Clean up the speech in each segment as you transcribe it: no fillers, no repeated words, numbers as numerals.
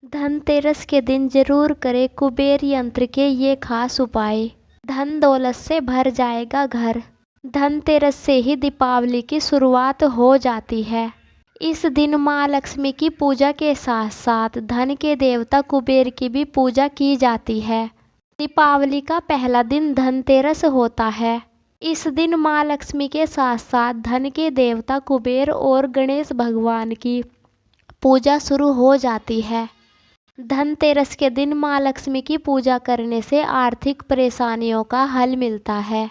धनतेरस के दिन जरूर करें कुबेर यंत्र के ये खास उपाय। धन दौलत से भर जाएगा घर। धनतेरस से ही दीपावली की शुरुआत हो जाती है। इस दिन माँ लक्ष्मी की पूजा के साथ साथ धन के देवता कुबेर की भी पूजा की जाती है। दीपावली का पहला दिन धनतेरस होता है। इस दिन माँ लक्ष्मी के साथ साथ धन के देवता कुबेर और गणेश भगवान की पूजा शुरू हो जाती है। धनतेरस के दिन माँ लक्ष्मी की पूजा करने से आर्थिक परेशानियों का हल मिलता है।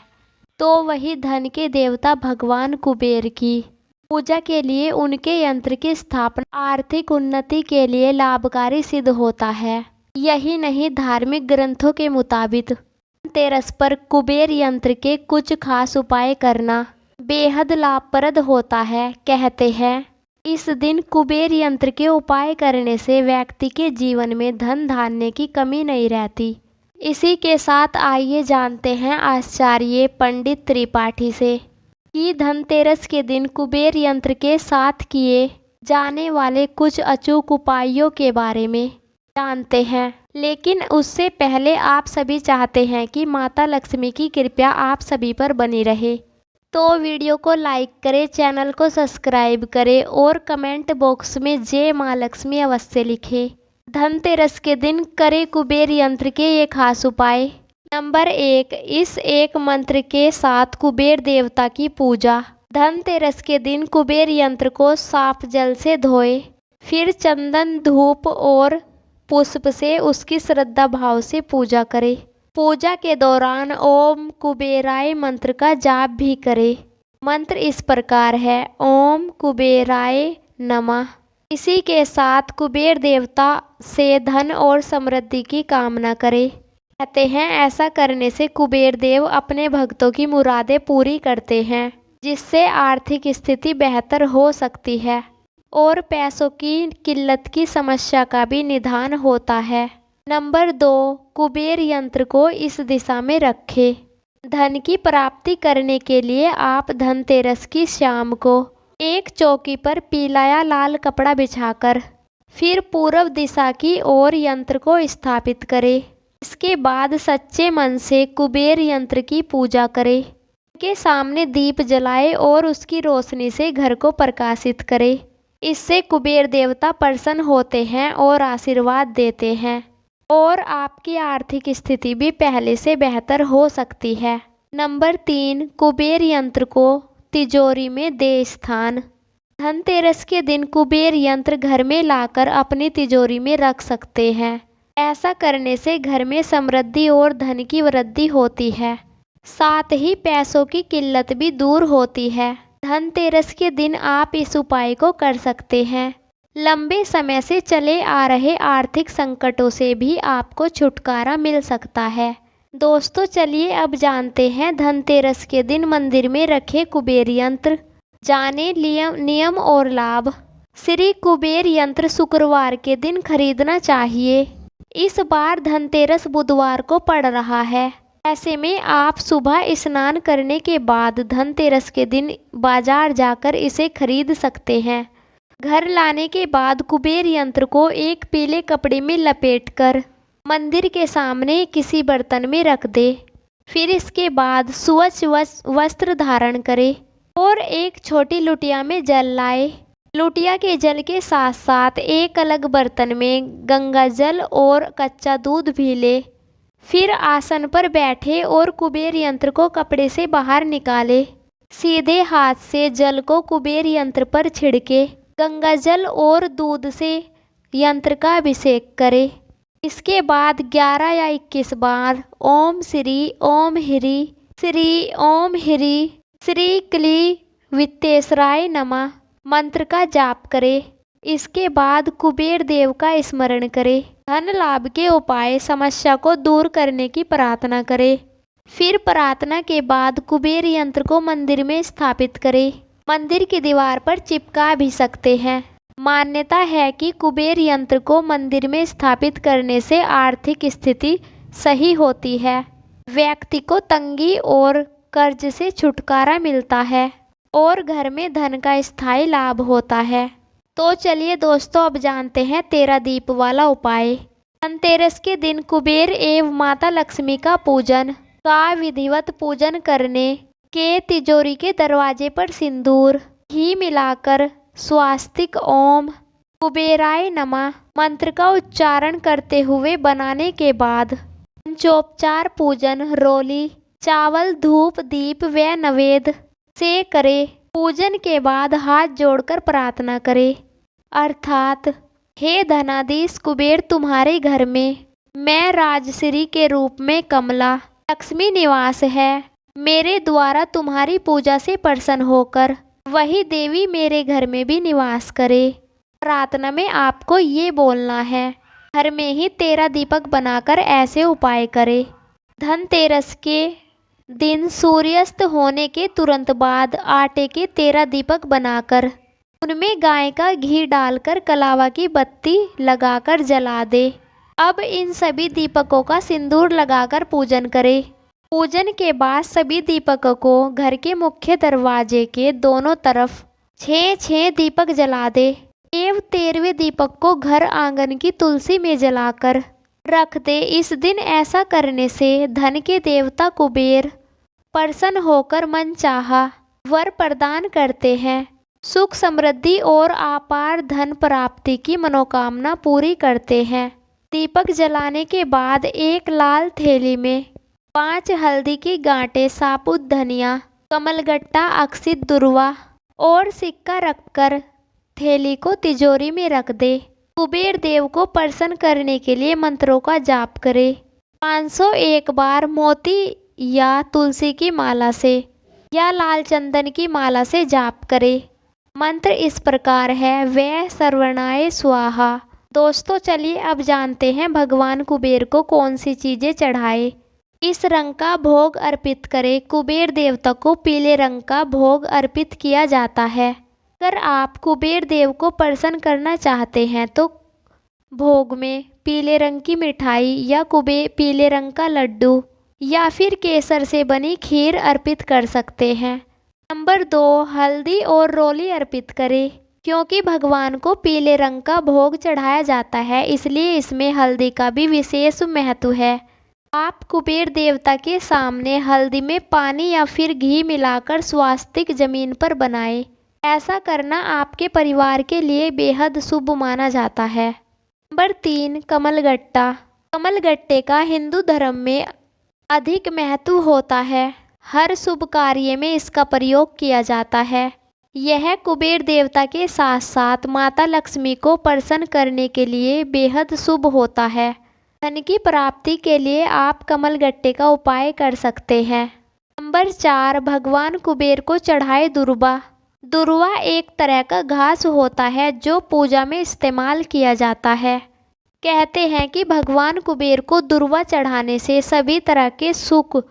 तो वही धन के देवता भगवान कुबेर की पूजा के लिए उनके यंत्र की स्थापना आर्थिक उन्नति के लिए लाभकारी सिद्ध होता है। यही नहीं, धार्मिक ग्रंथों के मुताबिक धनतेरस पर कुबेर यंत्र के कुछ खास उपाय करना बेहद लाभप्रद होता है। कहते हैं इस दिन कुबेर यंत्र के उपाय करने से व्यक्ति के जीवन में धन धान्य की कमी नहीं रहती। इसी के साथ आइए जानते हैं आचार्य पंडित त्रिपाठी से कि धनतेरस के दिन कुबेर यंत्र के साथ किए जाने वाले कुछ अचूक उपायों के बारे में जानते हैं। लेकिन उससे पहले आप सभी चाहते हैं कि माता लक्ष्मी की कृपा आप सभी पर बनी रहे, तो वीडियो को लाइक करें, चैनल को सब्सक्राइब करें और कमेंट बॉक्स में जय माँ लक्ष्मी अवश्य लिखें। धनतेरस के दिन करें कुबेर यंत्र के ये खास उपाय। नंबर 1, इस एक मंत्र के साथ कुबेर देवता की पूजा। धनतेरस के दिन कुबेर यंत्र को साफ जल से धोए, फिर चंदन, धूप और पुष्प से उसकी श्रद्धा भाव से पूजा करें। पूजा के दौरान ओम कुबेराय मंत्र का जाप भी करें। मंत्र इस प्रकार है, ओम कुबेराय नमः। इसी के साथ कुबेर देवता से धन और समृद्धि की कामना करें। कहते हैं ऐसा करने से कुबेर देव अपने भक्तों की मुरादें पूरी करते हैं, जिससे आर्थिक स्थिति बेहतर हो सकती है और पैसों की किल्लत की समस्या का भी निदान होता है। नंबर 2, कुबेर यंत्र को इस दिशा में रखें। धन की प्राप्ति करने के लिए आप धनतेरस की शाम को एक चौकी पर पीला या लाल कपड़ा बिछाकर फिर पूर्व दिशा की ओर यंत्र को स्थापित करें। इसके बाद सच्चे मन से कुबेर यंत्र की पूजा करें। के सामने दीप जलाएं और उसकी रोशनी से घर को प्रकाशित करें। इससे कुबेर देवता प्रसन्न होते हैं और आशीर्वाद देते हैं और आपकी आर्थिक स्थिति भी पहले से बेहतर हो सकती है। नंबर 3, कुबेर यंत्र को तिजोरी में दे स्थान। धनतेरस के दिन कुबेर यंत्र घर में लाकर अपनी तिजोरी में रख सकते हैं। ऐसा करने से घर में समृद्धि और धन की वृद्धि होती है, साथ ही पैसों की किल्लत भी दूर होती है। धनतेरस के दिन आप इस उपाय को कर सकते हैं। लंबे समय से चले आ रहे आर्थिक संकटों से भी आपको छुटकारा मिल सकता है। दोस्तों चलिए अब जानते हैं धनतेरस के दिन मंदिर में रखे कुबेर यंत्र। जाने नियम और लाभ। श्री कुबेर यंत्र शुक्रवार के दिन खरीदना चाहिए। इस बार धनतेरस बुधवार को पड़ रहा है। ऐसे में आप सुबह स्नान करने के बाद धनतेरस के दिन बाजार जाकर इसे खरीद सकते हैं। घर लाने के बाद कुबेर यंत्र को एक पीले कपड़े में लपेटकर मंदिर के सामने किसी बर्तन में रख दे। फिर इसके बाद स्वच्छ वस्त्र धारण करें और एक छोटी लुटिया में जल लाए। लुटिया के जल के साथ साथ एक अलग बर्तन में गंगा जल और कच्चा दूध भी ले। फिर आसन पर बैठे और कुबेर यंत्र को कपड़े से बाहर निकाले। सीधे हाथ से जल को कुबेर यंत्र पर छिड़के गंगा जल और दूध से यंत्र का अभिषेक करें। इसके बाद 11 या 21 बार ओम श्री ओम ह्री श्री ओम ह्री श्री क्ली वित्तेश्वराय नमः मंत्र का जाप करें। इसके बाद कुबेर देव का स्मरण करें। धन लाभ के उपाय, समस्या को दूर करने की प्रार्थना करें। फिर प्रार्थना के बाद कुबेर यंत्र को मंदिर में स्थापित करें। मंदिर की दीवार पर चिपका भी सकते हैं। मान्यता है कि कुबेर यंत्र को मंदिर में स्थापित करने से आर्थिक स्थिति सही होती है, व्यक्ति को तंगी और कर्ज से छुटकारा मिलता है और घर में धन का स्थायी लाभ होता है। तो चलिए दोस्तों, अब जानते हैं 13 दीप वाला उपाय। धनतेरस के दिन कुबेर एवं माता लक्ष्मी का पूजन का विधिवत पूजन करने के तिजोरी के दरवाजे पर सिंदूर घी मिलाकर स्वास्तिक ओम कुबेराय नमः मंत्र का उच्चारण करते हुए बनाने के बाद पंचोपचार पूजन रोली चावल धूप दीप व नवेद से करे। पूजन के बाद हाथ जोड़कर प्रार्थना करे, अर्थात हे धनाधीश कुबेर, तुम्हारे घर में मैं राजश्री के रूप में कमला लक्ष्मी निवास है। मेरे द्वारा तुम्हारी पूजा से प्रसन्न होकर वही देवी मेरे घर में भी निवास करे। प्रार्थना में आपको ये बोलना है, घर में ही 13 दीपक बनाकर ऐसे उपाय करे। धनतेरस के दिन सूर्यास्त होने के तुरंत बाद आटे के 13 दीपक बनाकर उनमें गाय का घी डालकर कलावा की बत्ती लगाकर जला दे। अब इन सभी दीपकों का सिंदूर लगाकर पूजन करें। पूजन के बाद सभी दीपकों को घर के मुख्य दरवाजे के दोनों तरफ 6-6 दीपक जला दे एवं 13वें दीपक को घर आंगन की तुलसी में जलाकर रख दे। इस दिन ऐसा करने से धन के देवता कुबेर प्रसन्न होकर मनचाहा वर प्रदान करते हैं, सुख समृद्धि और अपार धन प्राप्ति की मनोकामना पूरी करते हैं। दीपक जलाने के बाद एक लाल थैली में 5 हल्दी की गांठें, साबुत धनिया, कमलगट्टा, अक्षित दुर्वा और सिक्का रखकर थैली को तिजोरी में रख दे। कुबेर देव को प्रसन्न करने के लिए मंत्रों का जाप करे। 501 बार मोती या तुलसी की माला से या लाल चंदन की माला से जाप करे। मंत्र इस प्रकार है, वै सर्वणाय स्वाहा। दोस्तों चलिए अब जानते हैं भगवान कुबेर को कौन सी चीज़ें चढ़ाए। इस रंग का भोग अर्पित करें। कुबेर देवता को पीले रंग का भोग अर्पित किया जाता है। अगर आप कुबेर देव को प्रसन्न करना चाहते हैं तो भोग में पीले रंग की मिठाई या पीले रंग का लड्डू या फिर केसर से बनी खीर अर्पित कर सकते हैं। नंबर 2, हल्दी और रोली अर्पित करें। क्योंकि भगवान को पीले रंग का भोग चढ़ाया जाता है, इसलिए इसमें हल्दी का भी विशेष महत्व है। आप कुबेर देवता के सामने हल्दी में पानी या फिर घी मिलाकर स्वास्तिक जमीन पर बनाएं। ऐसा करना आपके परिवार के लिए बेहद शुभ माना जाता है। नंबर 3, कमलगट्टा। कमलगट्टे का हिंदू धर्म में अधिक महत्व होता है। हर शुभ कार्य में इसका प्रयोग किया जाता है। यह कुबेर देवता के साथ साथ माता लक्ष्मी को प्रसन्न करने के लिए बेहद शुभ होता है। धन की प्राप्ति के लिए आप कमलगट्टे का उपाय कर सकते हैं। नंबर 4, भगवान कुबेर को चढ़ाए दुर्वा। दुर्वा एक तरह का घास होता है जो पूजा में इस्तेमाल किया जाता है। कहते हैं कि भगवान कुबेर को दुर्वा चढ़ाने से सभी तरह के सुख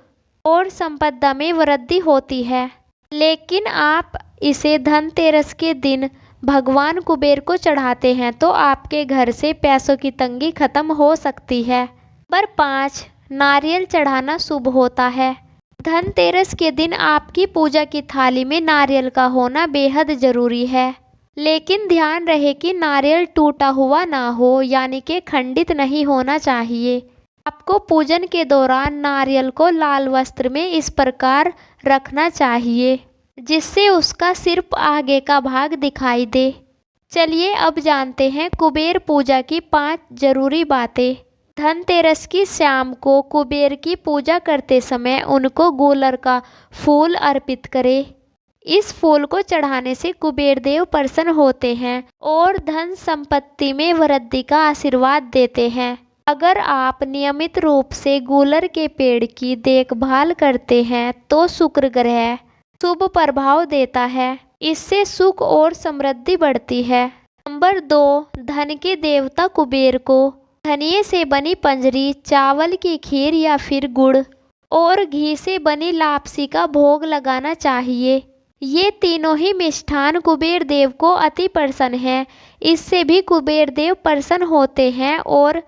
और संपदा में वृद्धि होती है। लेकिन आप इसे धनतेरस के दिन भगवान कुबेर को चढ़ाते हैं तो आपके घर से पैसों की तंगी खत्म हो सकती है। नंबर 5, नारियल चढ़ाना शुभ होता है। धनतेरस के दिन आपकी पूजा की थाली में नारियल का होना बेहद जरूरी है। लेकिन ध्यान रहे कि नारियल टूटा हुआ ना हो, यानी कि खंडित नहीं होना चाहिए। आपको पूजन के दौरान नारियल को लाल वस्त्र में इस प्रकार रखना चाहिए जिससे उसका सिर्फ आगे का भाग दिखाई दे। चलिए अब जानते हैं कुबेर पूजा की 5 जरूरी बातें। धनतेरस की शाम को कुबेर की पूजा करते समय उनको गूलर का फूल अर्पित करें। इस फूल को चढ़ाने से कुबेर देव प्रसन्न होते हैं और धन संपत्ति में वृद्धि का आशीर्वाद देते हैं। अगर आप नियमित रूप से गूलर के पेड़ की देखभाल करते हैं तो शुक्र ग्रह शुभ प्रभाव देता है। इससे सुख और समृद्धि बढ़ती है। नंबर 2, धन के देवता कुबेर को धनिये से बनी पंजरी, चावल की खीर या फिर गुड़ और घी से बनी लापसी का भोग लगाना चाहिए। ये तीनों ही मिष्ठान कुबेर देव को अति प्रसन्न है। इससे भी कुबेर देव प्रसन्न होते हैं और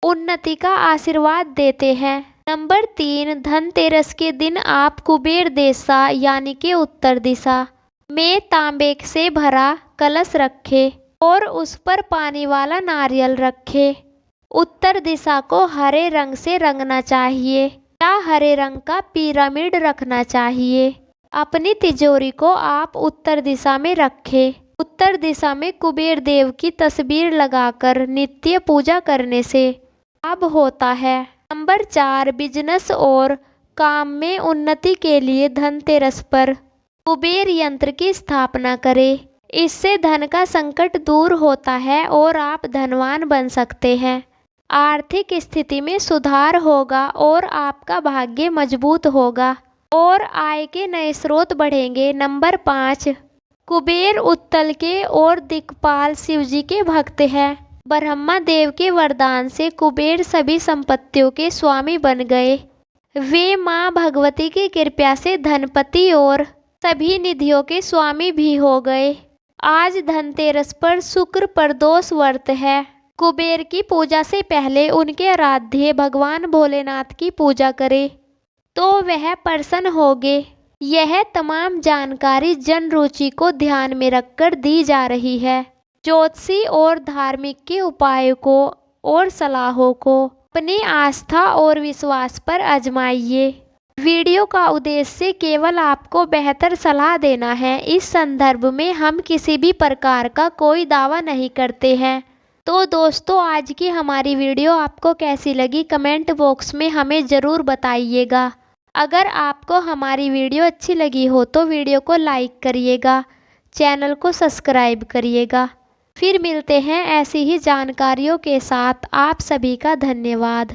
उन्नति का आशीर्वाद देते हैं। नंबर 3, धनतेरस के दिन आप कुबेर दिशा यानी कि उत्तर दिशा में तांबे से भरा कलश रखें और उस पर पानी वाला नारियल रखें। उत्तर दिशा को हरे रंग से रंगना चाहिए या हरे रंग का पिरामिड रखना चाहिए। अपनी तिजोरी को आप उत्तर दिशा में रखें। उत्तर दिशा में कुबेर देव की तस्वीर लगाकर नित्य पूजा करने से लाभ होता है। नंबर 4, बिजनेस और काम में उन्नति के लिए धनतेरस पर कुबेर यंत्र की स्थापना करें। इससे धन का संकट दूर होता है और आप धनवान बन सकते हैं। आर्थिक स्थिति में सुधार होगा और आपका भाग्य मजबूत होगा और आय के नए स्रोत बढ़ेंगे। नंबर 5, कुबेर उत्तल के और दिक्पाल शिवजी के भक्त हैं। ब्रह्मा देव के वरदान से कुबेर सभी संपत्तियों के स्वामी बन गए। वे माँ भगवती की कृपा से धनपति और सभी निधियों के स्वामी भी हो गए। आज धनतेरस पर शुक्र प्रदोष व्रत है। कुबेर की पूजा से पहले उनके आराध्य भगवान भोलेनाथ की पूजा करें तो वह प्रसन्न होंगे। यह तमाम जानकारी जन रुचि को ध्यान में रखकर दी जा रही है। ज्योतिषी और धार्मिक के उपायों को और सलाहों को अपनी आस्था और विश्वास पर आजमाइए। वीडियो का उद्देश्य केवल आपको बेहतर सलाह देना है। इस संदर्भ में हम किसी भी प्रकार का कोई दावा नहीं करते हैं। तो दोस्तों, आज की हमारी वीडियो आपको कैसी लगी कमेंट बॉक्स में हमें ज़रूर बताइएगा। अगर आपको हमारी वीडियो अच्छी लगी हो तो वीडियो को लाइक करिएगा, चैनल को सब्सक्राइब करिएगा। फिर मिलते हैं ऐसी ही जानकारियों के साथ। आप सभी का धन्यवाद।